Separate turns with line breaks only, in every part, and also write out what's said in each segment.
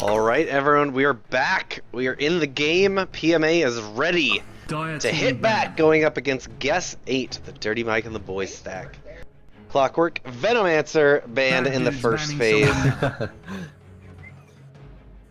All right, everyone, we are back. We are in the game. PMA is ready to hit back, going up against Guess 8, the Dirty Mike and the Boys stack. Clockwork, Venomancer banned in the first phase.
Yeah,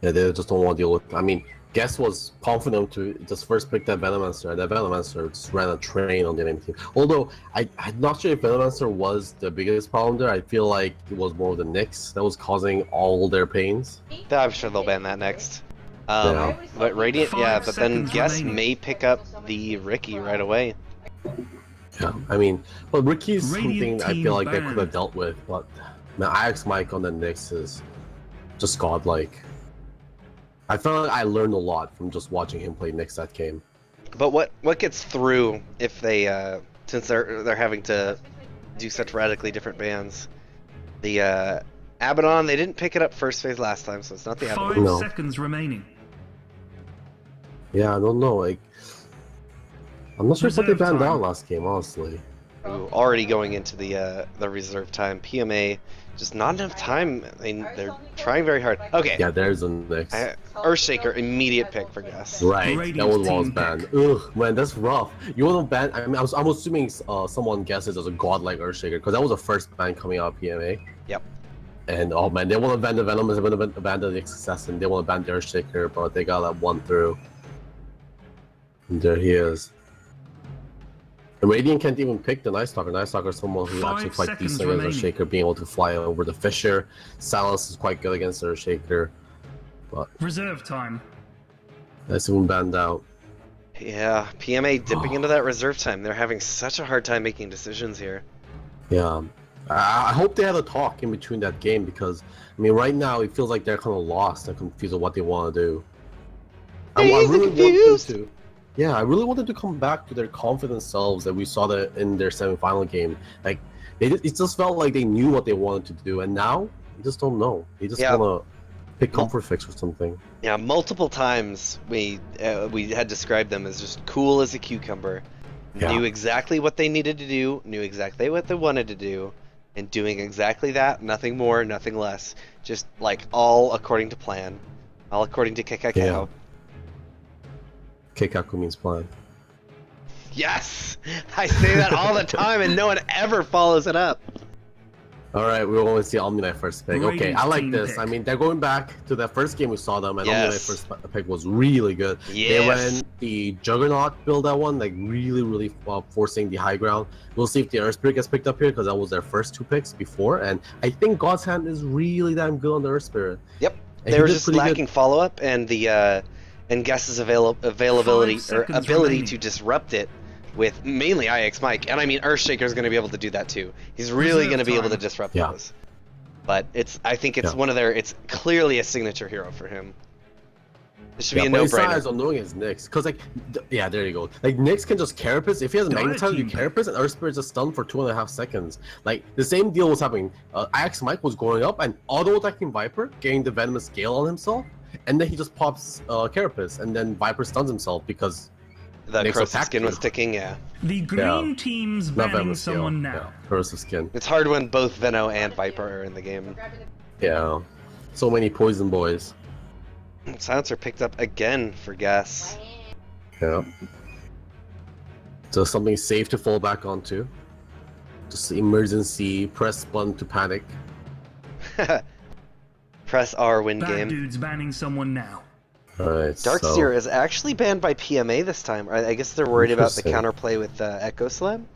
they just don't want to deal with. I mean, Guess was confident to just first pick that Venomancer, and that Venomancer just ran a train on the enemy team. Although I'm not sure if Venomancer was the biggest problem there. I feel like it was more of the Nyx that was causing all their pains.
I'm sure they'll ban that next. But Radiant, yeah, but then Guess may pick up the Ricky right away.
Yeah, I mean, but Ricky's something I feel like they could have dealt with, but the IX Mike on the Nyx is just godlike. I felt like I learned a lot from just watching him play Nyx that game.
But what gets through if they since they're having to do such radically different bans? The Abaddon, they didn't pick it up first phase last time, so it's not the Abaddon.
5 seconds remaining.
Yeah, I don't know. Like, I'm not sure what they banned out last game, honestly.
Ooh, already going into the reserve time. PMA, just not enough time. I mean, they're trying very hard. Okay.
Yeah, there's a Nyx.
Earthshaker, immediate pick for Guess.
Right, that was banned. Ugh, man, that's rough. You want to ban? I mean, I'm assuming someone guesses as a godlike Earthshaker because that was the first ban coming out of PMA.
Yep.
And oh man, they want to ban the Venom, they want to ban the Assassin, they want to ban the Earthshaker, but they got that one through. And there he is. The Radiant can't even pick the Night Stalker. Night Stalker is someone who's actually quite decent against Earthshaker, being able to fly over the Fisher. Silence is quite good against Earthshaker. But
reserve time.
That's even banned out.
Yeah, PMA dipping into that reserve time. They're having such a hard time making decisions here.
Yeah. I hope they had a talk in between that game because, I mean, right now it feels like they're kind of lost and confused on what they want to do. I really want them to. Yeah, I really wanted to come back to their confident selves that we saw that in their semifinal game. Like, it just felt like they knew what they wanted to do, and now they just don't know. They just want to pick comfort fix or something.
Yeah, multiple times we had described them as just cool as a cucumber. Yeah. Knew exactly what they needed to do, knew exactly what they wanted to do, and doing exactly that, nothing more, nothing less. Just like all according to plan, all according to Kekako.
Yeah. Keikaku means plan.
Yes! I say that all the time and no one ever follows it up.
Alright, we're going to see Omni first pick. Okay, I like this. I mean, they're going back to the first game we saw them, and Omni first pick was really good. They ran the Juggernaut build, that one, like really forcing the high ground. We'll see if the Earth Spirit gets picked up here, because that was their first 2 picks before, and I think God's Hand is really damn good on the Earth Spirit.
Yep, they were just lacking follow-up, and the and Guess's availability or ability to disrupt it with mainly IX Mike, and I mean Earthshaker is going to be able to do that too. He's really going to be able to disrupt those. But I think it's one of their, it's clearly a signature hero for him. It should be a no-brainer.
It's not as annoying as Nyx, because like, yeah, there you go. Like Nyx can just Carapace. If he has Magnetize, you Carapace, and Earth Spirit just stunned for 2.5 seconds. Like the same deal was happening. IX Mike was going up and auto-attacking Viper, getting the Venomous Gale on himself, and then he just pops Carapace, and then Viper stuns himself because
the corrosive skin was ticking. Yeah.
The green team's banning someone now.
Yeah, corrosive skin.
It's hard when both Veno and Viper are in the game.
Yeah. So many poison boys.
Silencer picked up again for Guess.
Yeah. So something safe to fall back onto. Just emergency, press button to panic.
Press R, win game.
Dude's banning someone now.
Alright,
Darkseer is actually banned by PMA this time. I guess they're worried about the counterplay with Echo Slam.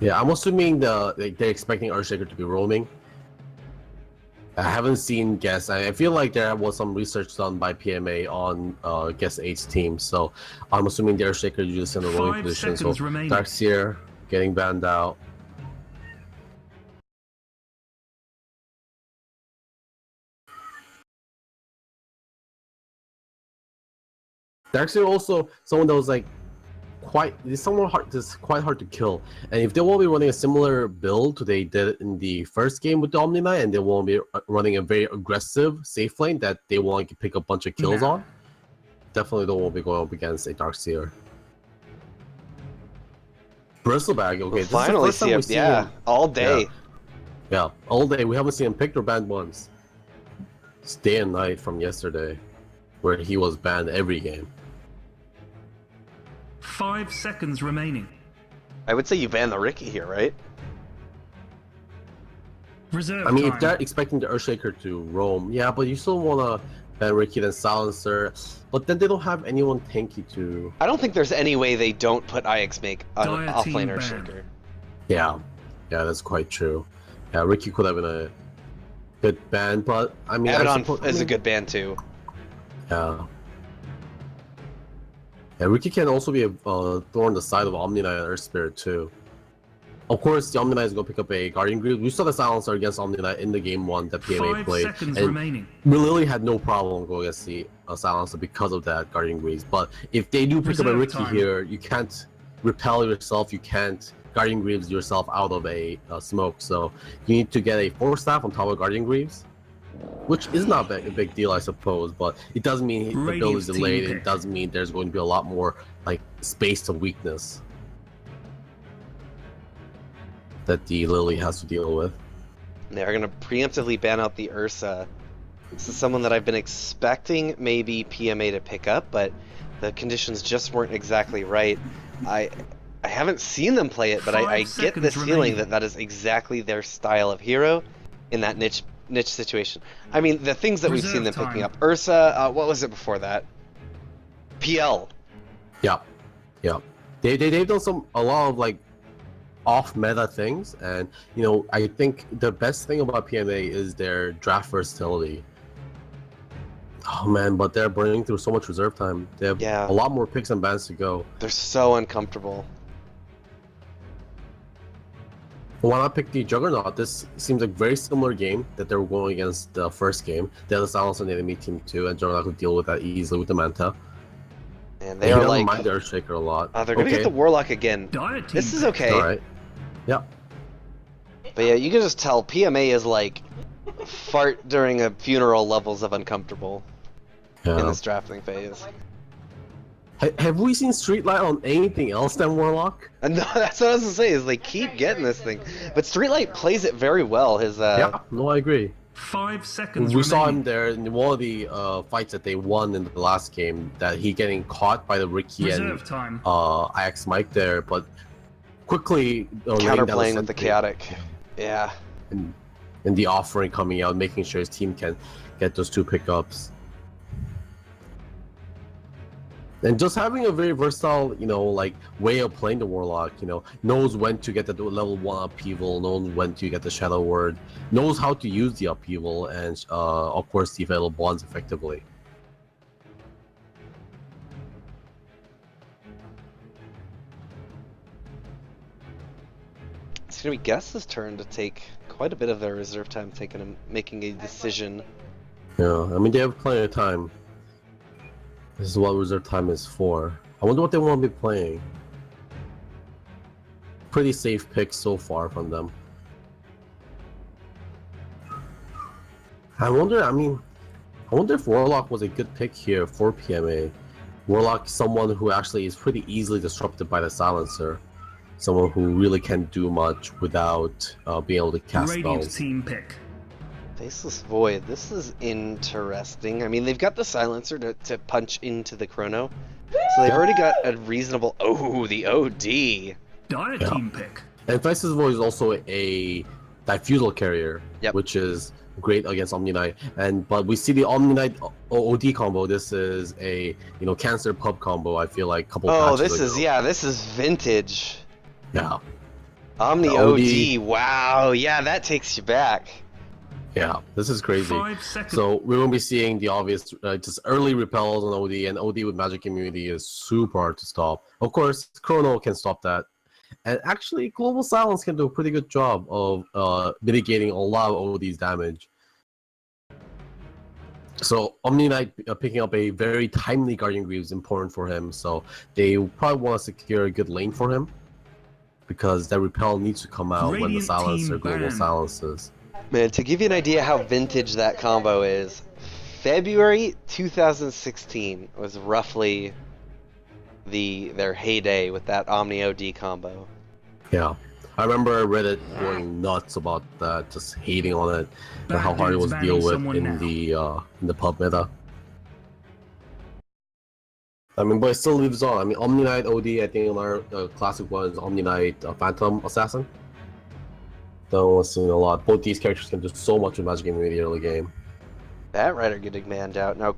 Yeah, I'm assuming they're expecting Earthshaker to be roaming. I haven't seen Guess. I feel like there was some research done by PMA on Guess 8's team, so I'm assuming the Earthshaker is just in a roaming position. So Darkseer getting banned out. Darkseer also someone that was like quite hard to kill, and if they won't be running a similar build to they did in the first game with the Omni Knight, and they won't be running a very aggressive safe lane that they want to pick a bunch of kills on, definitely they won't be going up against a Darkseer. Bristlebag, okay, this
finally
is the first time
see him, all day.
Yeah, all day. We haven't seen him picked or banned once. It's day and night from yesterday, where he was banned every game.
5 seconds remaining.
I would say you ban the Ricky here, right?
Reserve
I mean,
time.
if they're expecting the Earthshaker to roam, yeah, but you still wanna ban Ricky then Silencer, but then they don't have anyone tanky to.
I don't think there's any way they don't put IX make an
Dire
offlane
team
Earthshaker.
Yeah, that's quite true. Yeah, Ricky could have been a good ban, but I mean,
Abaddon is a good ban too.
Yeah. Yeah, Ricky can also be a thorn on the side of Omni Knight and Earth Spirit too. Of course, the Omni Knight is going to pick up a Guardian Greaves. We saw the Silencer against Omni Knight in the game 1 that PMA
5
played.
seconds
And
remaining.
we literally had no problem going against the Silencer because of that Guardian Greaves. But if they do pick up a
Reserve
Ricky
time.
here, you can't repel yourself, you can't Guardian Greaves yourself out of a smoke. So you need to get a Force Staff on top of Guardian Greaves, which is not a big deal, I suppose, but it does mean the build is
Radiant's
delayed.
team
It does mean there's going to be a lot more like space to weakness that the Lily has to deal with.
They're going to preemptively ban out the Ursa. This is someone that I've been expecting maybe PMA to pick up, but the conditions just weren't exactly right. I haven't seen them play it, but I get this feeling that that is exactly their style of hero in that niche situation. I mean, the things that we've seen them picking up. Ursa, what was it before that? PL.
Yeah. They've done a lot of like off-meta things, and you know, I think the best thing about PMA is their draft versatility. Oh man, but they're burning through so much reserve time. They have a lot more picks and bans to go.
They're so uncomfortable.
Why not pick the Juggernaut? This seems like a very similar game that they were going against the first game. They had the Silence on the enemy team too, and Juggernaut could deal with that easily with the Manta.
And they are like
mind the Earthshaker a lot.
They're gonna get the Warlock again. This is okay.
Alright. Yeah.
But yeah, you can just tell PMA is like fart during a funeral levels of uncomfortable in this drafting phase.
Have we seen Streetlight on anything else than Warlock?
No, that's what I was gonna say. Is they keep getting this thing, but Streetlight plays it very well. His
yeah, no, I agree.
5 seconds.
We saw him there in one of the fights that they won in the last game. That he getting caught by the Ricky and IX Mike there, but quickly
counterplaying with the chaotic. Yeah.
And the offering coming out, making sure his team can get those 2 pickups. And just having a very versatile, you know, like way of playing the Warlock, you know, knows when to get the level 1 upheaval, knows when to get the Shadow Word, knows how to use the upheaval, and of course the available bonds effectively.
It's gonna be Guess's turn to take quite a bit of their reserve time, making a decision.
Yeah, I mean they have plenty of time. This is what reserve time is for. I wonder what they want to be playing. Pretty safe picks so far from them. I wonder if Warlock was a good pick here for PMA. Warlock is someone who actually is pretty easily disrupted by the Silencer. Someone who really can't do much without being able to cast spells.
Team pick.
Faceless Void, this is interesting. I mean, they've got the Silencer to punch into the Chrono, so they've already got a reasonable... Oh, the OD!
Dire team pick.
And Faceless Void is also a Diffusal carrier, which is great against Omni Knight. But we see the Omni Knight OD combo. This is a Cancer Pub combo. I feel like a couple.
Oh, this is vintage.
Yeah.
Omni OD. Wow. Yeah, that takes you back.
Yeah, this is crazy. So we're going to be seeing the obvious just early repels on OD, and OD with magic immunity is super hard to stop. Of course, Chrono can stop that. And actually, Global Silence can do a pretty good job of mitigating a lot of OD's damage. So Omni Knight picking up a very timely Guardian Greaves is important for him. So they probably want to secure a good lane for him, because that repel needs to come out when the Silencer Global Silences.
Man, to give you an idea how vintage that combo is, February 2016 was roughly their heyday with that Omni OD combo.
Yeah. I remember Reddit going nuts about that, just hating on it and how hard it was to deal with in the pub meta. I mean, but it still lives on. I mean, Omni Knight OD, I think our classic one is Omni Knight Phantom Assassin. So we've seen a lot. Both these characters can do so much in Magic Game in the early game.
That Rider getting manned out. Now,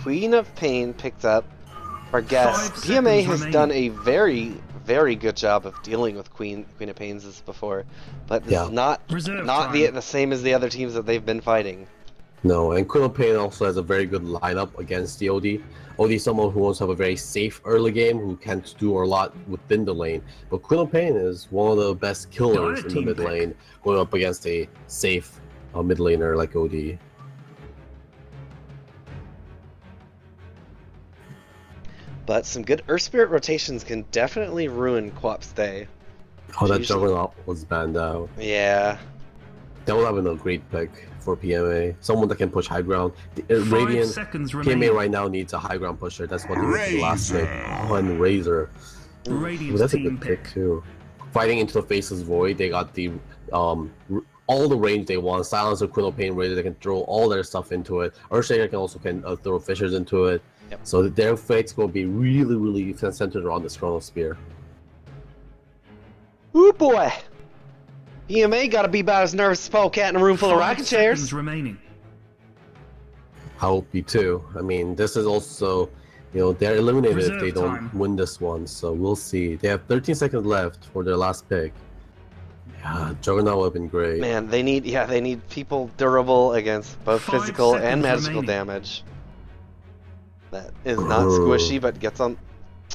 Queen of Pain picked up our guess. PMA has done a very, very good job of dealing with Queen of Pains before, but this is not the same as the other teams that they've been fighting.
No, and Queen of Pain also has a very good lineup against the OD. OD is someone who wants to have a very safe early game, who can't do a lot within the lane. But Queen of Pain is one of the best killers in the mid lane, going up against a safe mid laner like OD.
But some good Earth Spirit rotations can definitely ruin Quap's day.
Oh, that Juggernaut was banned out.
Yeah.
That would have been a great pick for PMA. Someone that can push high ground. Radiant PMA right now needs a high ground pusher. That's what they did last pick. Oh, and Razor. Ooh, that's a good pick too. Fighting into the Faceless Void, they got the all the range they want. Silencer, Queen of Pain, Razor, they can throw all their stuff into it. Earthshaker can also throw Fissures into it.
Yep.
So their fight's going to be really, really centered around this Chrono Spear.
Ooh boy! PMA gotta be about as nervous as Polecat in a room full of rocking chairs.
Remaining.
I hope you too. I mean, this is also, you know, they're eliminated if they don't win this one. So we'll see. They have 13 seconds left for their last pick. Yeah, Juggernaut would have been great.
Man, they need people durable against both physical and magical damage. That is not squishy, but gets on.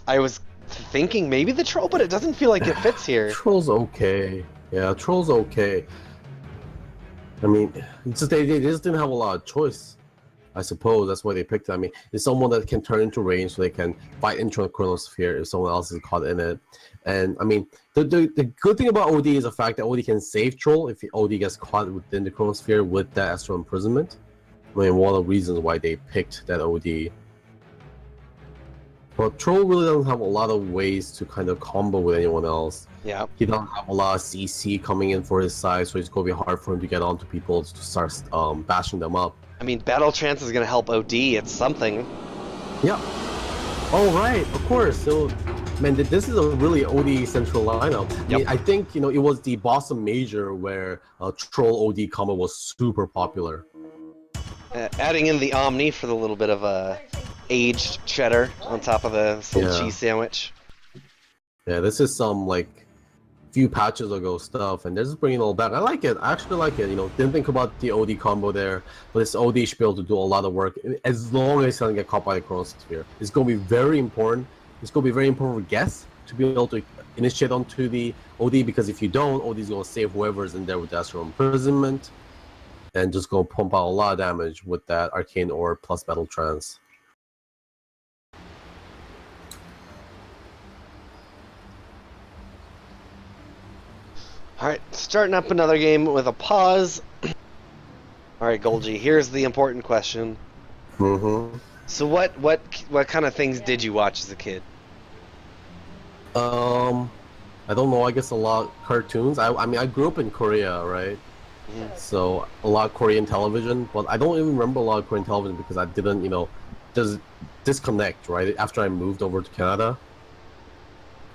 I was thinking maybe the troll, but it doesn't feel like it fits here.
Troll's okay. Yeah, Troll's okay. I mean, it's just, they just didn't have a lot of choice. I suppose that's why they picked it. I mean, it's someone that can turn into range, so they can fight into a Chronosphere if someone else is caught in it. And I mean, the good thing about OD is the fact that OD can save Troll if OD gets caught within the Chronosphere with that Astral Imprisonment. I mean, one of the reasons why they picked that OD. But Troll really doesn't have a lot of ways to kind of combo with anyone else.
Yeah.
He doesn't have a lot of CC coming in for his side, so it's going to be hard for him to get onto people to start bashing them up.
I mean, Battle Trance is going to help OD. It's something.
Yeah. Oh, right. Of course. So, man, this is a really OD central lineup. I mean, I think, you know, it was the Boston Major where Troll OD combo was super popular.
Adding in the Omni for the little bit of aged cheddar on top of the cheese sandwich.
Yeah, this is some like few patches ago stuff, and they're just bringing it all back. I like it. I actually like it. You know, didn't think about the OD combo there, but this OD should be able to do a lot of work as long as it doesn't get caught by the Chronosphere. It's going to be very important. It's going to be very important for guests to be able to initiate onto the OD, because if you don't, OD is going to save whoever's in there with the Astral Imprisonment, and just going to pump out a lot of damage with that Arcane Orb plus Battle Trance.
Alright, starting up another game with a pause. Alright, Golgi, here's the important question. So what kind of things did you watch as a kid?
I don't know, I guess a lot of cartoons. I mean, I grew up in Korea, right? So a lot of Korean television, but I don't even remember a lot of Korean television because I didn't, you know, just disconnect, right? After I moved over to Canada.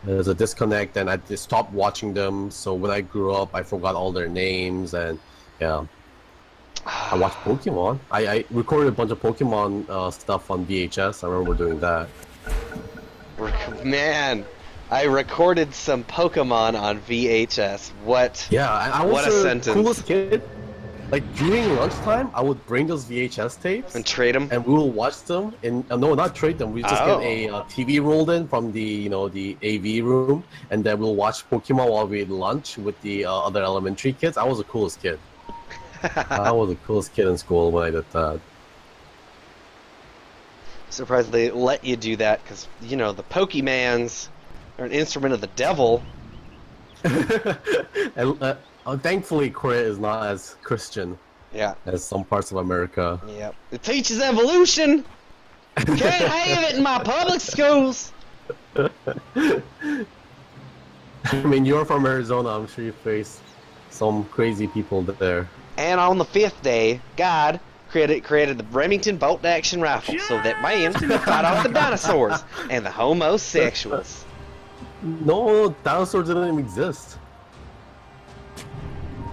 There's a disconnect, and I just stopped watching them. So when I grew up, I forgot all their names, and yeah, I watched Pokemon. I recorded a bunch of Pokemon stuff on VHS. I remember doing that.
Man, I recorded some Pokemon on VHS. What?
Yeah, I was the coolest kid. Like during lunchtime, I would bring those VHS tapes
and trade them,
and we will watch them. And no, not trade them. We just get a TV rolled in from the the AV room, and then we'll watch Pokemon while we eat lunch with the other elementary kids. I was the coolest kid. I was the coolest kid in school when I did that.
Surprised they let you do that, because you know the Pokemans are an instrument of the devil.
And, thankfully, Korea is not as Christian as some parts of America.
Yep. It teaches evolution! Can't have it in my public schools!
I mean, you're from Arizona. I'm sure you face some crazy people there.
And on the 5th day, God created the Remington bolt-action rifle so that man could fight off the dinosaurs and the homosexuals.
No, dinosaurs didn't even exist.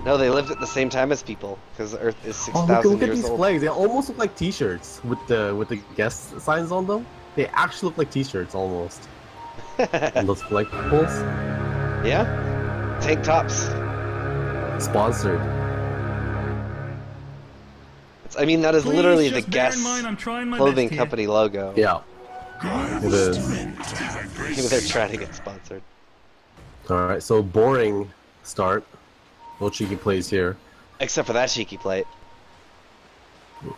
No, they lived at the same time as people because Earth is
Oh,
6,000
look at
years
these
old.
flags. They almost look like T-shirts with the guest signs on them. They actually look like T-shirts almost. And those flag poles.
Yeah, tank tops.
Sponsored.
I mean, that is
Please
literally the
just bear in
Guess
mind I'm trying my
clothing
best here.
company logo.
Yeah, it is.
Maybe they're trying to get sponsored.
All right, so boring start. No cheeky plays here.
Except for that cheeky plate.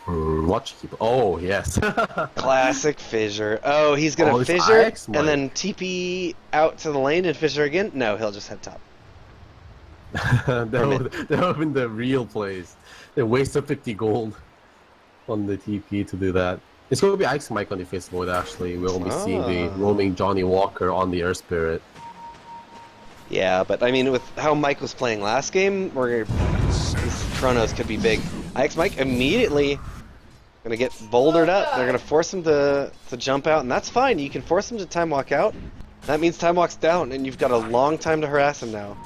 What cheeky? Oh yes.
Classic fissure. Oh, he's gonna
this
fissure
IX
and then TP out to the lane and fissure again? No, he'll just head top.
that would have been the real plays. They wasted 50 gold on the TP to do that. It's going to be Ike's Mike on the face void actually. We'll be seeing the roaming Johnny Walker on the Air Spirit.
Yeah, but I mean, with how Mike was playing last game, these chronos could be big. IX Mike immediately gonna get bouldered up. They're gonna force him to jump out, and that's fine. You can force him to time walk out. That means time walks down, and you've got a long time to harass him now.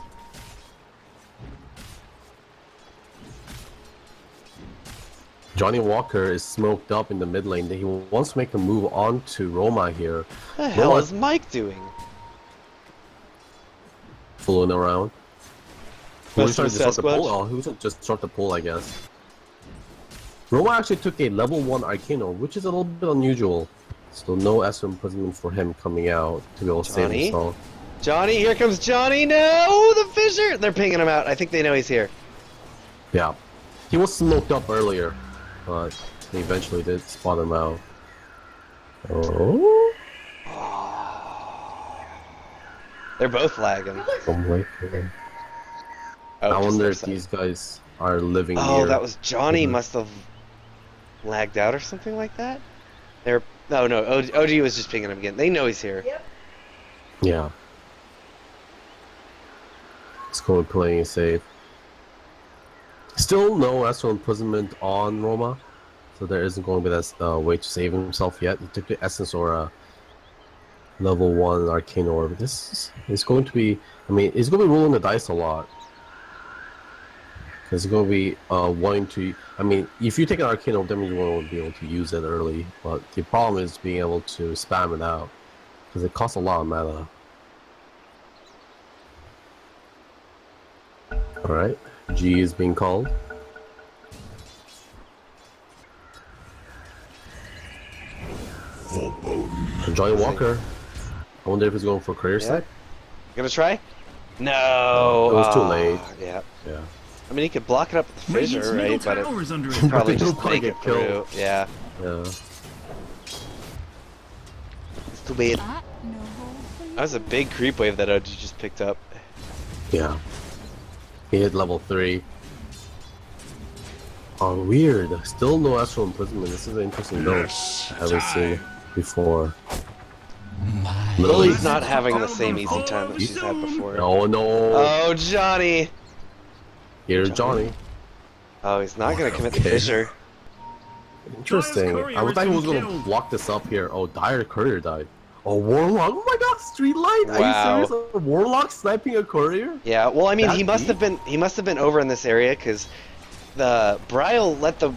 Johnny Walker is smoked up in the mid lane. He wants to make a move on to Roma here.
What the hell is Mike doing?
Fooling around. He was
Messing
trying to
with
disrupt the pole.
Sasquatch?
Oh, he was trying to just disrupt the pole, I guess. Roma actually took a level 1 Arcano, which is a little bit unusual. So no Astral Imprisonment for him coming out to be able to save
Johnny?
himself.
Johnny, here comes Johnny! No! The fissure! They're pinging him out. I think they know he's here.
Yeah. He was smoked up earlier, but they eventually did spot him out. Oh.
They're both lagging.
Some way here.
Oh,
I
just
wonder
their
if
side.
these guys are living
Oh,
near.
that was Johnny.
Mhm.
Must have lagged out or something like that. They're no. OG was just pinging him again. They know he's here.
Yep.
Yeah. Let's go and playing it safe. Still no Astral Imprisonment on Roma, so there isn't going to be that way to save himself yet. He took the Essence or a level 1 Arcane Orb. This is going to be, I mean, it's going to be rolling the dice a lot. Because it's going to be wanting to, I mean, if you take an Arcane Orb, that means you won't be able to use it early. But the problem is being able to spam it out, because it costs a lot of mana. Alright, G is being called. Johnny Walker. I wonder if he's going for career
Yeah.
set.
Gonna try? No.
It was too late.
Yeah.
Yeah.
I mean, he could block it up with the
Radiant's
fissure,
middle
right? But
tower is under
it
attack.
probably
He'll
just
probably
make it
get
through.
killed.
Yeah.
Yeah.
It's too bad. That was a big creep wave that OG just picked up.
Yeah. He hit level 3. Oh, weird. Still no Astral Imprisonment. This is an interesting build. I haven't seen before.
Lily's not having the same easy time that she's had before.
Oh no.
Oh, Johnny!
Here's Johnny.
Oh, he's not gonna commit the
Okay.
fissure.
Interesting.
Courier
I
has
thought he
been
was gonna
killed.
block this up here. Oh, Dire Courier died. Oh, Warlock. Oh my god, Street Light.
Wow.
Are you serious? A Warlock sniping a Courier?
Yeah, well, I mean,
That
he must have been over in this area because the Brile let the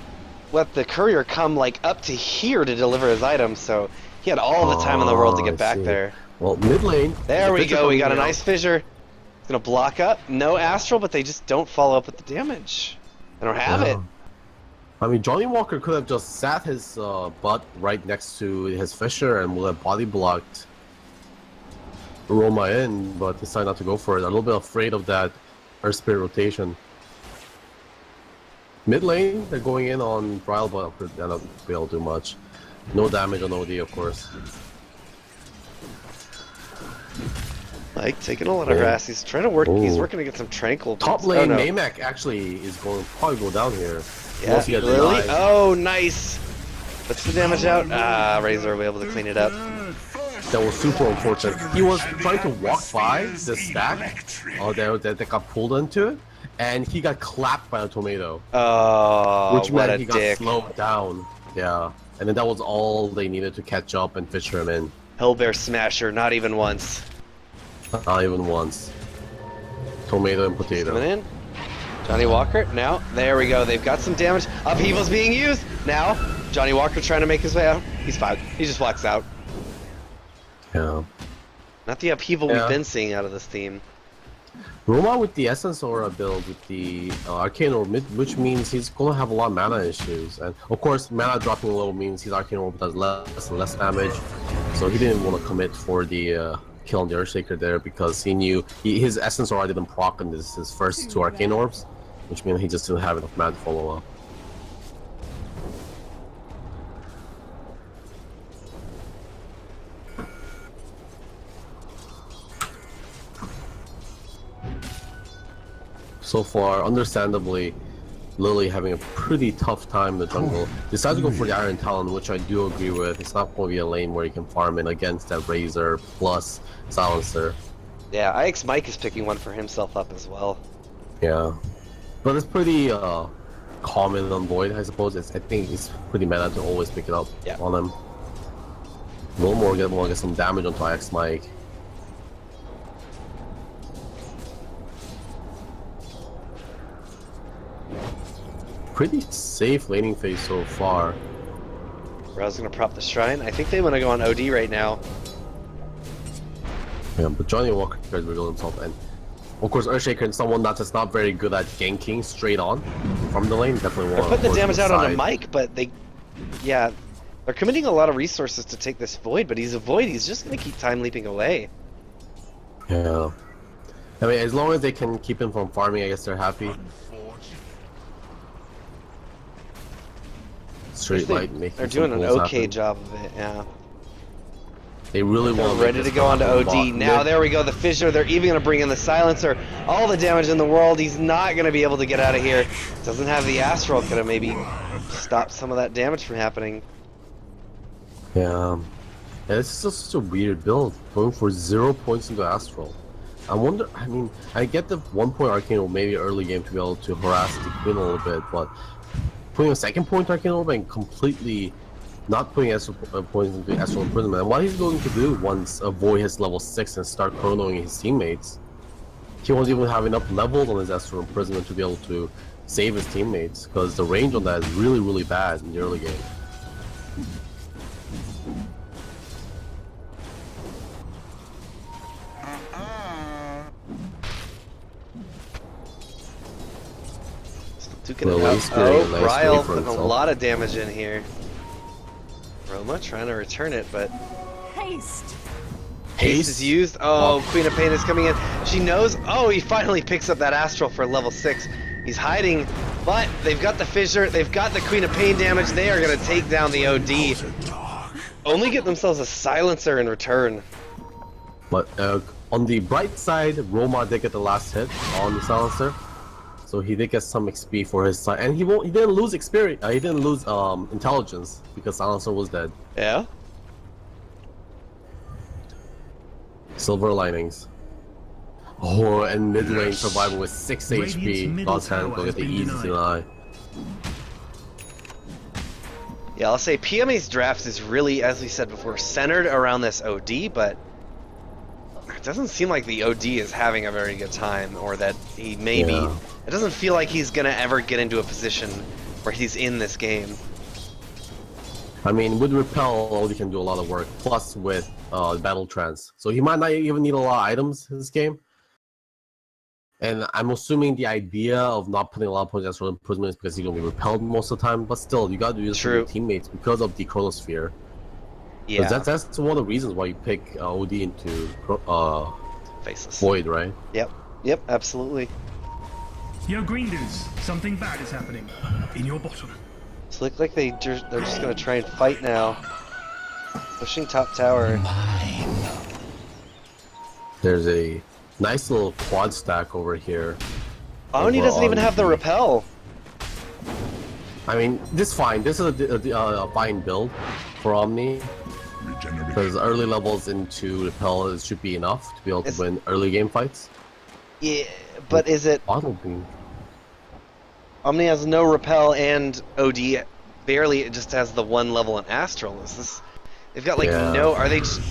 courier come like up to here to deliver his items, so he had all the time in the world to
Oh,
get
I
back
see.
there.
Well, mid lane.
There we
Fissure
go. We got a
coming out.
nice fissure. It's gonna block up. No astral, but they just don't follow up with the damage. They don't have it.
I mean, Johnny Walker could have just sat his butt right next to his Fissure and would have body blocked Roma in, but decided not to go for it. A little bit afraid of that Earth Spirit rotation. Mid lane, they're going in on Brile, but they're not be able to do much. No damage on OD, of course.
Like taking a lot of
Oh.
harass. He's trying to work. He's
Oh.
working to get some tranquil.
Top
boots.
lane,
Oh, no.
Maymek actually is going to probably go down here.
Yeah,
Unless he gets
really?
denied.
Oh, nice. Puts the damage out. Ah, Razor will be able to clean it up.
that was super unfortunate. He was trying to walk by the stack that got pulled into it, and he got clapped by a tomato.
Oh,
Which
what
meant
a
he
dick.
got slowed down. Yeah. And then that was all they needed to catch up and fisher him in.
Hellbear Smasher, not even once.
Not even once. Tomato and potato.
Coming in. Johnny Walker, now, there we go. They've got some damage. Upheaval's being used. Now, Johnny Walker trying to make his way out. He's fine. He just walks out.
Yeah.
Not the upheaval we've been seeing out of this team.
Roma with the Essence Aura build with the Arcane Orb, which means he's going to have a lot of mana issues. And of course, mana dropping a little means his Arcane Orb does less and less damage. So he didn't want to commit for the kill on the Earthshaker there because he knew his Essence Aura didn't proc on his first 2 Arcane Orbs, which means he just didn't have enough mana to follow up. So far, understandably, Lily having a pretty tough time in the jungle. Decides to go for the Iron Talon, which I do agree with. It's not going to be a lane where you can farm in against that Razor plus Silencer.
Yeah, IX Mike is picking one for himself up as well.
Yeah. But it's pretty common on Void, I suppose. I think it's pretty meta to always pick it up on him. A little more, get some damage onto IX Mike. Pretty safe laning phase so far.
Rao's gonna prop the shrine. I think they want to go on OD right now.
Yeah, but Johnny Walker tries to reveal himself, and of course Earthshaker and someone that's just not very good at ganking straight on from the lane definitely
They're
want
putting
to
the damage out
side.
onto Mike, but they're committing a lot of resources to take this Void, but he's a Void, he's just gonna keep time leaping away.
Yeah. I mean, as long as they can keep him from farming, I guess they're happy. Straight light making
They're doing an
some
okay
happen.
job of it, yeah.
They really
They're
want
ready to go onto OD. Now there we go, the Fissure. They're even going to bring in the Silencer. All the damage in the world. He's not going to be able to get out of here. Doesn't have the Astral. Could have maybe stopped some of that damage from happening.
Yeah. It's just such a weird build. Going for 0 points into Astral. I wonder, I mean, I get the 1 point Arcane Orb maybe early game to be able to harass the Queen a little bit, but putting a 2nd point Arcane Orb and completely not putting Astral points into Astral Imprisonment. And what he's going to do once a Void hits level 6 and start chronoing his teammates, he won't even have enough levels on his Astral Imprisonment to be able to save his teammates, because the range on that is really, really bad in the early game.
Duking it out. Oh, Ryle putting a lot of damage in here. Roma trying to return it, but
Haste.
Haste is used. Oh, Queen of Pain is coming in. She knows. Oh, he finally picks up that Astral for level 6. He's hiding, but they've got the Fissure. They've got the Queen of Pain damage. They are going to take down the OD. Only get themselves a Silencer in return.
But on the bright side, Roma did get the last hit on the Silencer. So he did get some XP for his side, and he didn't lose experience. He didn't lose intelligence because Silencer was dead.
Yeah.
Silver linings. Oh, and mid lane survival with 6 HP. God's hand go get the easy deny.
Yeah, I'll say PMA's draft is really, as we said before, centered around this OD, but it doesn't seem like the OD is having a very good time, or that he maybe. Yeah. It doesn't feel like he's gonna ever get into a position where he's in this game.
I mean, with Repel, OD can do a lot of work, plus with Battle Trance. So he might not even need a lot of items in this game. And I'm assuming the idea of not putting a lot of points as imprisonment is because he's gonna be repelled most of the time. But still, you gotta do this for your teammates because of the Chronosphere. Yeah, that's one of the reasons why you pick OD into
Faceless
Void, right?
Yep, absolutely.
Yo, green dudes, something bad is happening in your bottom.
It looks like they're just gonna try and fight now. Pushing top tower.
There's a nice little quad stack over here.
Omni doesn't even have the repel.
I mean, this is fine. This is a fine build for Omni. Because early levels into Repel should be enough to be able to win early game fights.
Yeah, but is it...
Bottle beam.
Omni has no Repel and OD, barely, it just has the one level in Astral. Is this... They've got like no... Are they just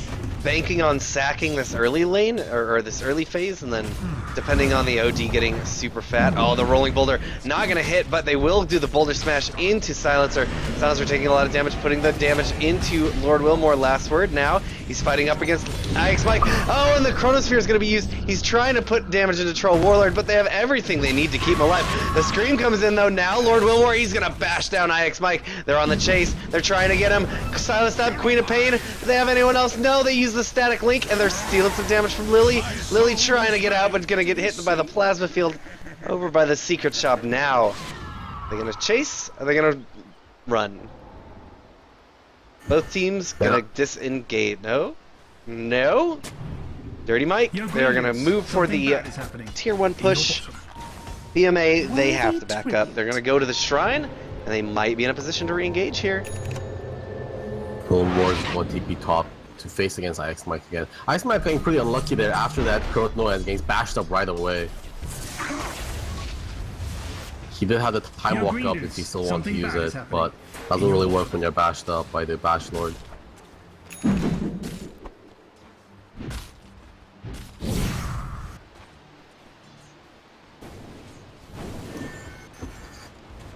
banking on sacking this early lane, or this early phase, and then depending on the OD getting super fat? Oh, the rolling boulder not gonna hit, but they will do the boulder smash into Silencer. Silencer taking a lot of damage, putting the damage into Lord Wilmore. Last word now. He's fighting up against IX Mike. Oh, and the Chronosphere is going to be used. He's trying to put damage into Troll Warlord, but they have everything they need to keep him alive. The Scream comes in, though. Now Lord Wilmore, he's going to bash down IX Mike. They're on the chase. They're trying to get him. Silenced up. Queen of Pain. Do they have anyone else? No, they use the Static Link, and they're stealing some damage from Lily. Lily trying to get out, but going to get hit by the Plasma Field over by the Secret Shop now. Are they going to chase? Are they going to run? Both teams gonna disengage. No? No? Dirty Mike, they're gonna move for the tier 1 push. PMA, they have to back up. They're gonna go to the shrine, and they might be in a position to re-engage here.
Golden Wars 1 TP top to face against IX Mike again. IX Mike getting pretty unlucky there after that Krotno as getting bashed up right away. He did have the time walk up if he still wants to use it, but doesn't really work when you're bashed up by the Bash Lord.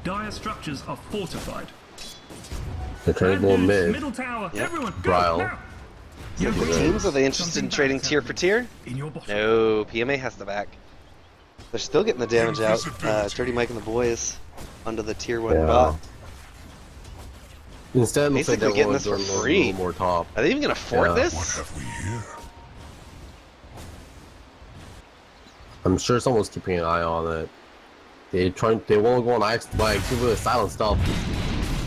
Dire structures are fortified.
They're trying to go mid.
Middle tower. Everyone,
Brile.
The teams, are they interested in trading tier for tier? No, PMA has the back. They're still getting the damage out. Dirty Mike and the boys under the tier 1 bot.
Instead, it looks like they're
getting this for free.
More top.
Are they even gonna afford this?
What have we here?
I'm sure someone's keeping an eye on it. They won't go on IX Mike, keep it silent stuff.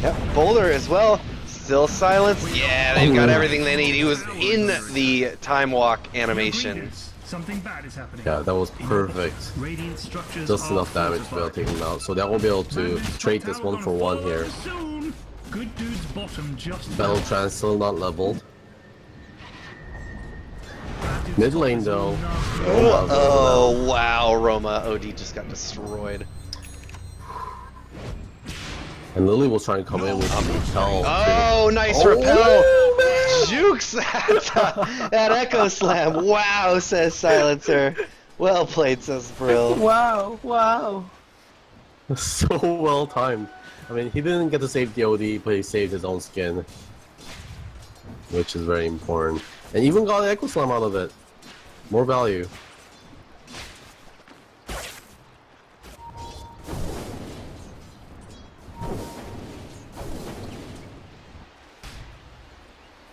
Yep, Boulder as well. Still silenced. Yeah, they've got everything they need. He was in the time walk animation.
Something bad is happening.
Yeah, that was perfect. Just enough damage to be able to take him out. So they won't be able to trade this 1-for-1 here.
Good dude's bottom just
Battle Trance still not leveled. Mid lane though.
Oh wow, Roma OD just got destroyed.
And Lily was trying to come in with Repel.
Oh, nice Repel! Jukes that Echo Slam. Wow, says Silencer. Well played, says Brill.
Wow, wow. So well timed. I mean, he didn't get to save the OD, but he saved his own skin. Which is very important. And even got an Echo Slam out of it. More value.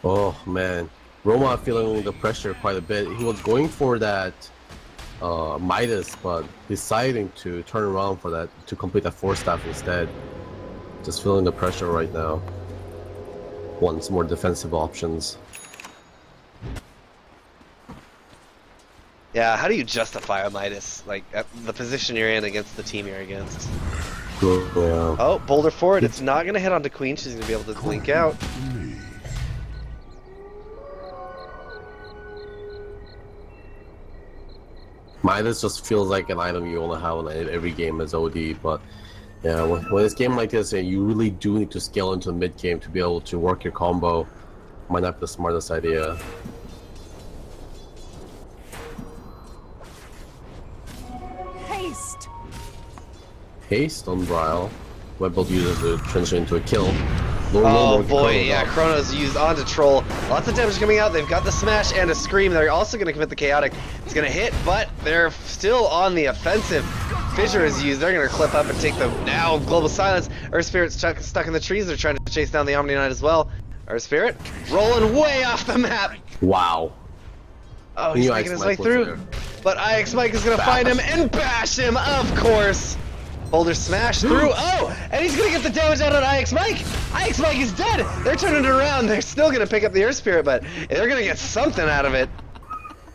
Oh man, Roma feeling the pressure quite a bit. He was going for that Midas, but deciding to turn around for that to complete that 4-staff instead. Just feeling the pressure right now. Wants more defensive options.
Yeah, how do you justify a Midas? Like, at the position you're in against the team you're against.
Yeah.
Oh, Boulder forward. It's not going to hit onto Queen. She's going to be able to blink out.
Midas just feels like an item you only have in every game as OD, but yeah, when it's a game like this, you really do need to scale into the mid game to be able to work your combo. Might not be the smartest idea.
Haste!
Haste on Brile. Web build uses to transition into a kill.
Oh boy, yeah, Chrono's used onto Troll. Lots of damage coming out. They've got the Smash and a Scream. They're also going to commit the Chaotic. It's going to hit, but they're still on the offensive. Fissure is used. They're going to clip up and take the now Global Silence. Earth Spirit's stuck in the trees. They're trying to chase down the Omni Knight as well. Earth Spirit rolling way off the map.
Wow.
Oh, he's making his way through. But IX Mike is going to find him and bash him, of course. Boulder smash through. Oh, and he's going to get the damage out on IX Mike. IX Mike is dead. They're turning it around. They're still going to pick up the Earth Spirit, but they're going to get something out of it.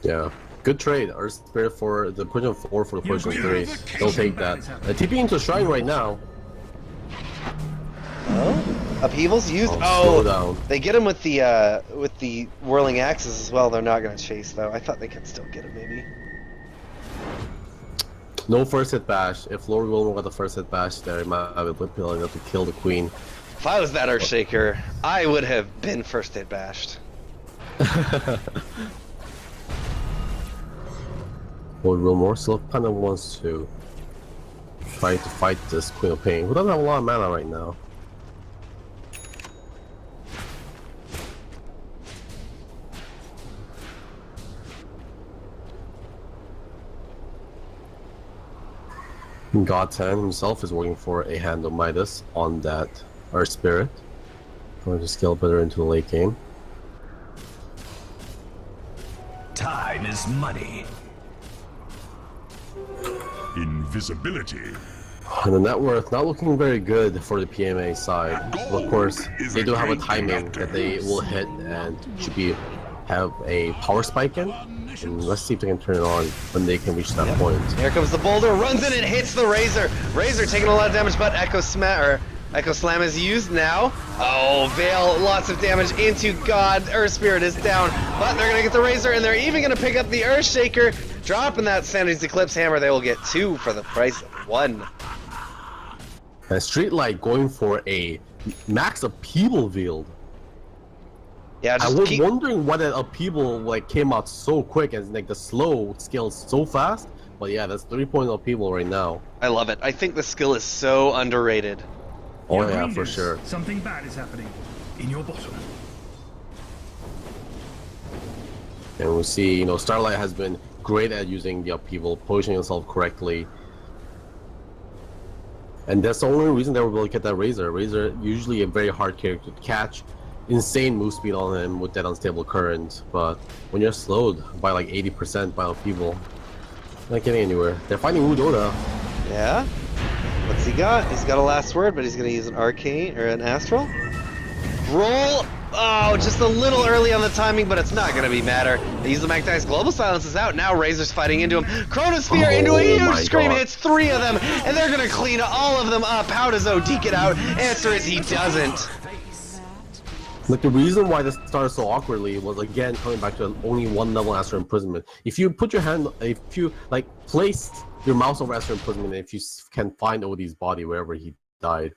Yeah. Good trade. Earth Spirit for the push of 4 for the push of 3. They'll take that. TP into Shrine right now.
Oh? Upheavals used.
slow down.
They get him with the whirling axes as well. They're not gonna chase though. I thought they could still get him maybe.
No first hit bash. If Lord Wilmer got the first hit bash there, he might have been enough to kill the queen.
If I was that Earthshaker, I would have been first hit bashed.
Lord Wilmer still kind of wants to try to fight this Queen of Pain, who doesn't have a lot of mana right now. Godten himself is working for a hand of Midas on that Earth Spirit. Going to scale better into the late game.
Time is money.
Invisibility.
And the net worth not looking very good for the PMA side. Of course, they do have a timing that they will hit and should have a power spike in. And let's see if they can turn it on when they can reach that point.
Here comes the boulder, runs in and hits the Razor. Razor taking a lot of damage, but Echo Slam is used now. Oh, Veil, lots of damage into God. Earth Spirit is down, but they're gonna get the Razor, and they're even gonna pick up the Earthshaker. Dropping that Sanity's Eclipse Hammer, they will get 2 for the price of 1.
And Streetlight going for a max upheaval field.
Yeah,
I
just
was wondering why that upheaval came out so quick and the slow scales so fast. But yeah, that's 3-point upheaval right now.
I love it. I think the skill is so underrated.
Oh
Your
yeah,
green
for
dudes,
sure.
Something bad is happening in your bottom.
And we see, Starlight has been great at using the upheaval, positioning himself correctly. And that's the only reason they were able to get that Razor. Razor, usually a very hard character to catch. Insane move speed on him with that unstable current. But when you're slowed by 80% by upheaval, not getting anywhere. They're fighting Udota.
Yeah? What's he got? He's got a last word, but he's gonna use an Arcane or an Astral. Roll! Oh, just a little early on the timing, but it's not gonna be matter. They use the Magnetic's Global Silence is out. Now Razor's fighting into him. Chronosphere into a huge scream, hits 3 of them, and they're gonna clean all of them up. How does OD get out? Answer is he doesn't.
The reason why this started so awkwardly was again coming back to only 1 level Astral Imprisonment. If you put your hand, if you place your mouse over Astral Imprisonment, if you can find OD's body wherever he died,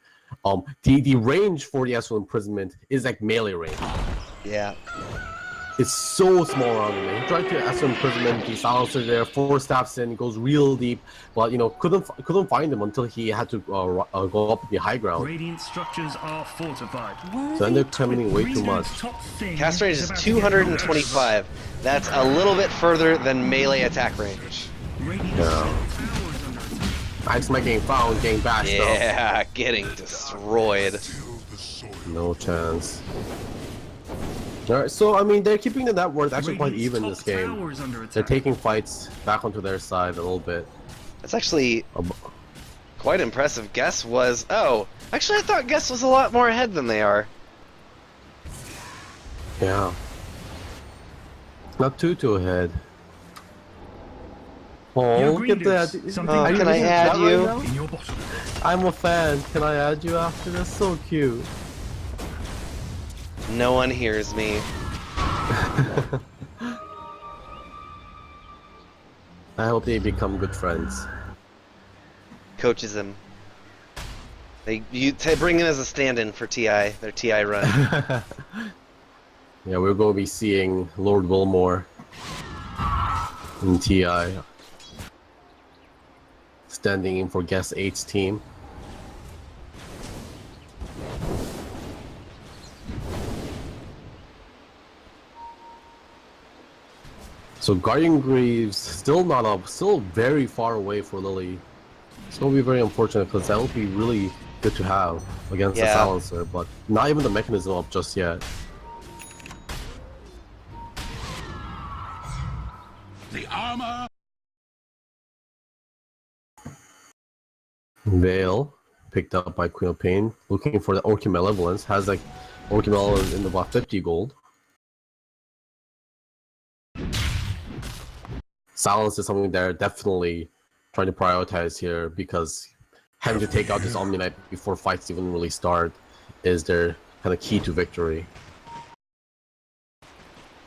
the range for the Astral Imprisonment is melee range.
Yeah.
It's so small around him. He tried to Astral Imprisonment, the silencer there, 4 stabs in, goes real deep, but couldn't find him until he had to go up the high ground.
Radiant structures are fortified.
So ended up coming way too much.
Cast range is 225. That's a little bit further than melee attack range.
Yeah. Ice Mike getting found, getting bashed up.
Yeah, getting destroyed.
No chance. Alright, so I mean, they're keeping the net worth actually quite even this game. They're taking fights back onto their side a little bit.
That's actually quite impressive. Guess was... Oh, actually I thought Guess was a lot more ahead than they are.
Yeah. Not too ahead. Oh, look at that.
Oh, can I add you?
Right, I'm a fan. Can I add you after? That's so cute.
No one hears me.
I hope they become good friends.
Coaches him. You bring him as a stand-in for TI, their TI run.
Yeah, we're going to be seeing Lord Wilmore in TI. Standing in for Guess 8's team. So Guardian Greaves still not up, still very far away for Lily. It's gonna be very unfortunate because that would be really good to have against the Silencer, but not even the mechanism up just yet.
The armor.
Veil picked up by Queen of Pain, looking for the Orchid Malevolence, has Orchid Malevolence in about 50 gold. Silence is something they're definitely trying to prioritize here because having to take out this Omni Knight before fights even really start is their kind of key to victory.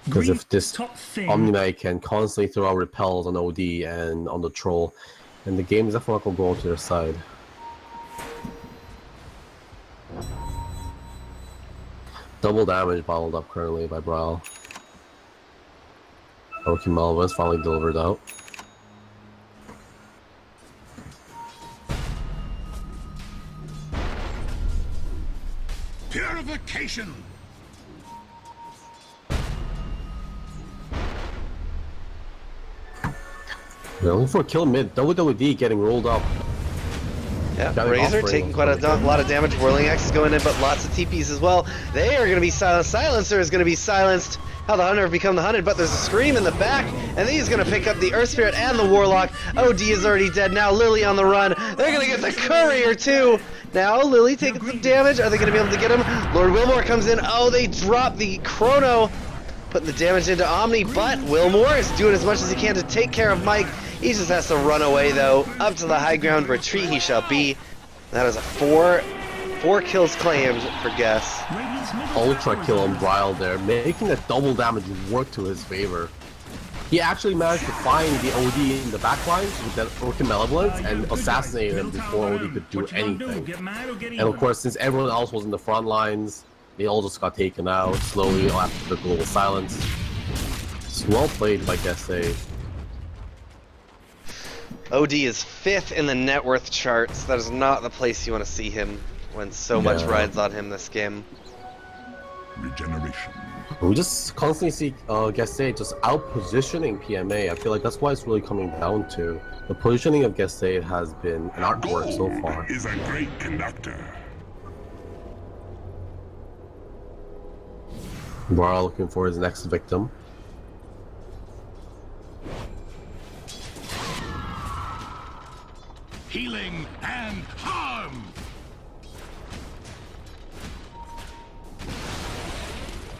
Because if this Omni Knight can constantly throw out repels on OD and on the troll, then the game is definitely not going to go to their side. Double damage bottled up currently by Brawl. Roki Malva's finally delivered out.
Purification.
They're looking for a kill mid. WWD getting rolled up.
Yeah, Razor taking quite a lot of damage. Whirling Axe is going in, but lots of TPs as well. They are going to be silenced. Silencer is going to be silenced. How the Hunter have become the hunted, but there's a scream in the back, and he's going to pick up the Earth Spirit and the Warlock. OD is already dead. Now Lily on the run. They're going to get the Courier too. Now Lily taking some damage. Are they going to be able to get him? Lord Wilmore comes in. Oh, they drop the Chrono, putting the damage into Omni, but Wilmore is doing as much as he can to take care of Mike. He just has to run away though. Up to the high ground, retreat he shall be. That is a four kills claimed for Guess.
Ultra kill on Bryle there, making the double damage work to his favor. He actually managed to find the OD in the backlines with that Orchid Malevolence and assassinated him before OD could do anything. And of course, since everyone else was in the front lines, they all just got taken out slowly after the global silence. It's well played by Guessay.
OD is 5th in the net worth charts. That is not the place you want to see him when so much rides on him this game.
Regeneration.
We just constantly see Guessay just out-positioning PMA. I feel like that's why it's really coming down to. The positioning of Guessay has been an artwork so far.
Is a great conductor.
Vara looking for his next victim.
Healing and harm.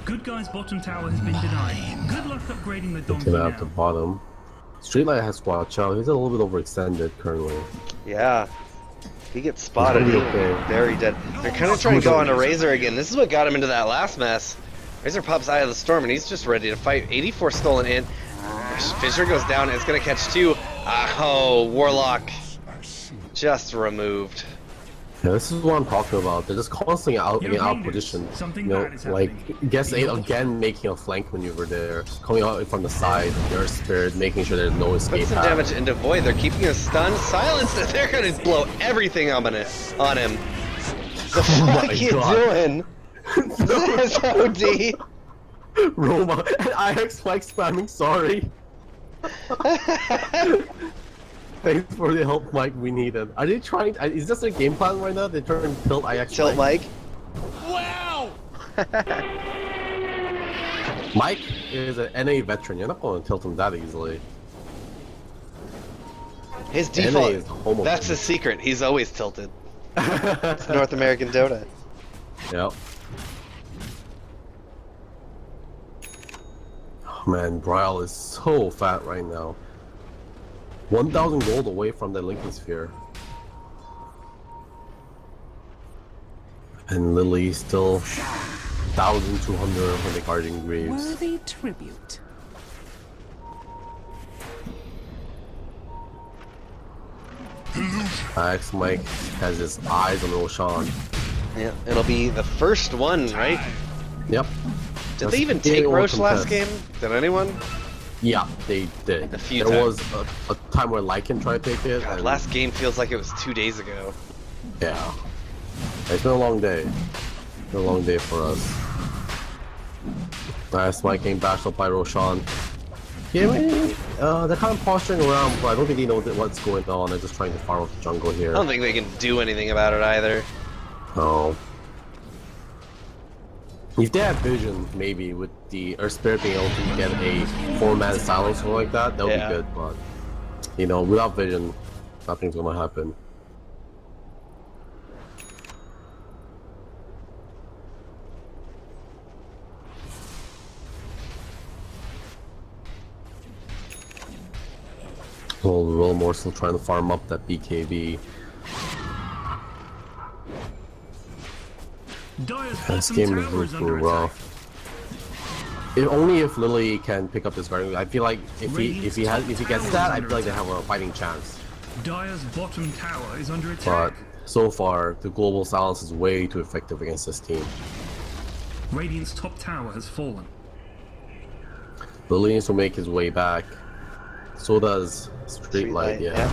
Good guy's bottom tower has been denied. Good luck upgrading the donkey
Looking
now.
at the bottom. Streetlight has to watch out. He's a little bit overextended currently.
Yeah. He gets spotted.
He's gonna be okay.
Very dead. They're kind of trying to go on to Razor again. This is what got him into that last mess. Razor pops Eye of the Storm and he's just ready to fight. 84 stolen in. Fissure goes down and it's going to catch 2. Oh, Warlock just removed.
Yeah, this is what I'm talking about. They're just constantly getting out position. You know, like Guess8 again making a flank maneuver there, coming out from the side, their Spirit, making sure there's no escape.
Put some damage into Void. They're keeping us stunned. Silenced. They're going to blow everything on him. The fuck are you doing? This is OD.
Roma and IX Mike spamming sorry. Thanks for the help, Mike. We needed. Are they trying? Is this their game plan right now? They're trying to tilt IX.
Tilt Mike.
Wow!
Mike is an NA veteran. You're not going to tilt him that easily.
His default. That's his secret. He's always tilted. It's North American Dota.
Yep. Oh, man, Bryle is so fat right now. 1,000 gold away from the Lincoln Sphere. And Lily still 1,200 for the Guardian Greaves.
Worthy tribute.
X Mike has his eyes on Roshan.
Yeah, it'll be the first one, right?
Yep.
Did they even take Roche last game? Did anyone?
Yeah, they did.
A few
there
times.
was a time where Lycan tried to take it.
God,
and
last game feels like it was 2 days ago.
yeah. It's been a long day. It's been a long day for us. Nice, Mike getting bashed up by Roshan. Yeah, they're kind of posturing around, but I don't think they know what's going on. They're just trying to farm up the jungle here.
I don't think they can do anything about it either.
No. If they had vision, maybe with the Earth Spirit being able to get a 4-man silence or something like that, that would be good. But you know, without vision, nothing's gonna happen. Well, Wilmore still trying to farm up that BKB. This
bottom
game is
tower is
really
under
rough.
attack.
If only if Lily can pick up this Guardian. I feel like if he gets that, I feel like they have a fighting chance.
Dire's bottom tower is under
But
attack.
so far, the global silence is way too effective against this team.
Radiant's top tower has fallen.
Lily needs to make his way back. So does Streetlight, yeah.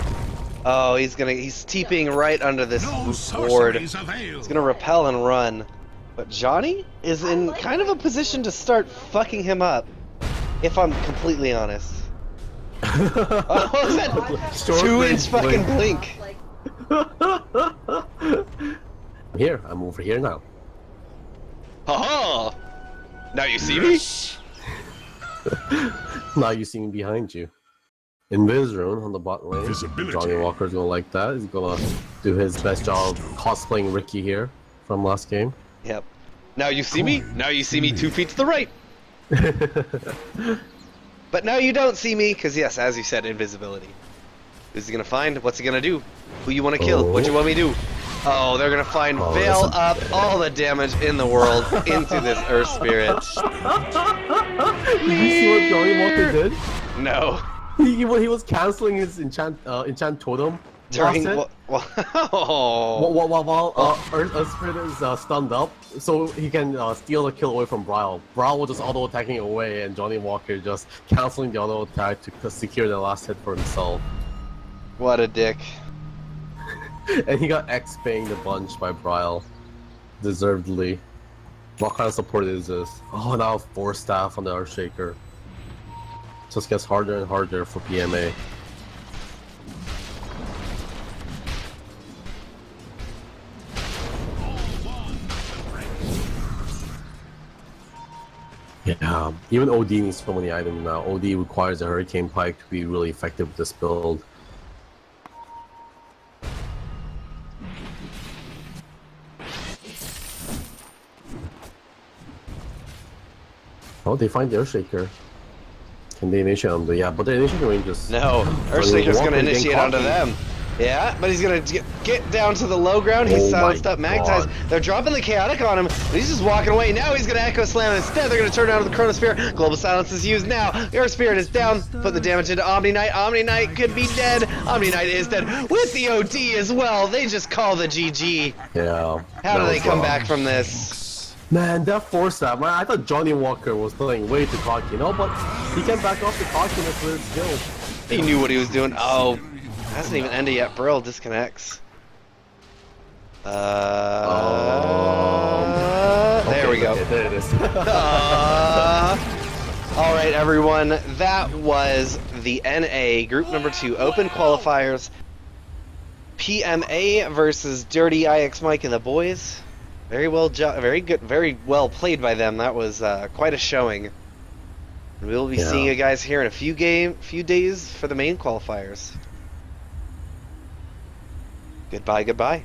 Oh, he's TPing right under this
No
ward.
sorceries avail.
He's gonna repel and run. But Johnny is in kind of a position to start fucking him up, if I'm completely honest. Oh, is that
Short
2-inch fucking
blink.
blink?
Here, I'm over here now.
Haha! Now you see me?
Now you see me behind you. Invis rune on the bot lane.
Visibility.
Johnny Walker's gonna like that. He's gonna do his best job cosplaying Ricky here from last game.
Yep. Now you see me? Now you see me 2 feet to the right. But now you don't see me, because yes, as you said, invisibility. Who's he gonna find? What's he gonna do? Who you want to kill? What you want me to do? Oh, they're gonna find Veil up all the damage in the world into this Earth Spirit.
Did you see what Johnny Walker did?
No.
He was canceling his enchant totem.
During
While Earth Spirit is stunned up, so he can steal the kill away from Brawl. Brawl was just auto attacking away, and Johnny Walker just canceling the auto attack to secure the last hit for himself.
What a dick.
And he got X-banged a bunch by Brawl, deservedly. What kind of support is this? Oh, now 4 staff on the Earthshaker. Just gets harder and harder for PMA. Yeah, even OD needs so many items now. OD requires a Hurricane Pike to be really effective with this build. Oh, they find the Earthshaker. Can they initiate on the... Yeah, but the initiation range is...
No, Earthshaker's gonna initiate onto them. Yeah, but he's gonna get down to the low ground. He's silenced up Magtiles. They're dropping the Chaotic on him. He's just walking away. Now he's gonna Echo Slam instead. They're gonna turn out of the Chronosphere. Global Silence is used now. The Earth Spirit is down. Put the damage into Omni Knight. Omni Knight could be dead. Omni Knight is dead. With the OD as well. They just call the GG.
Yeah.
How do they come back from this?
Man, that 4-stab, man, I thought Johnny Walker was playing way too cocky, but he can back off the cockiness with his guild.
He knew what he was doing. Oh, hasn't even ended yet. Brill disconnects. There we go.
Okay, there it is.
Alright, everyone. That was the NA Group Number 2 Open Qualifiers. PMA versus Dirty IX Mike and the boys. Very well played by them. That was quite a showing. We'll be seeing you guys here in a few days for the main qualifiers. Goodbye.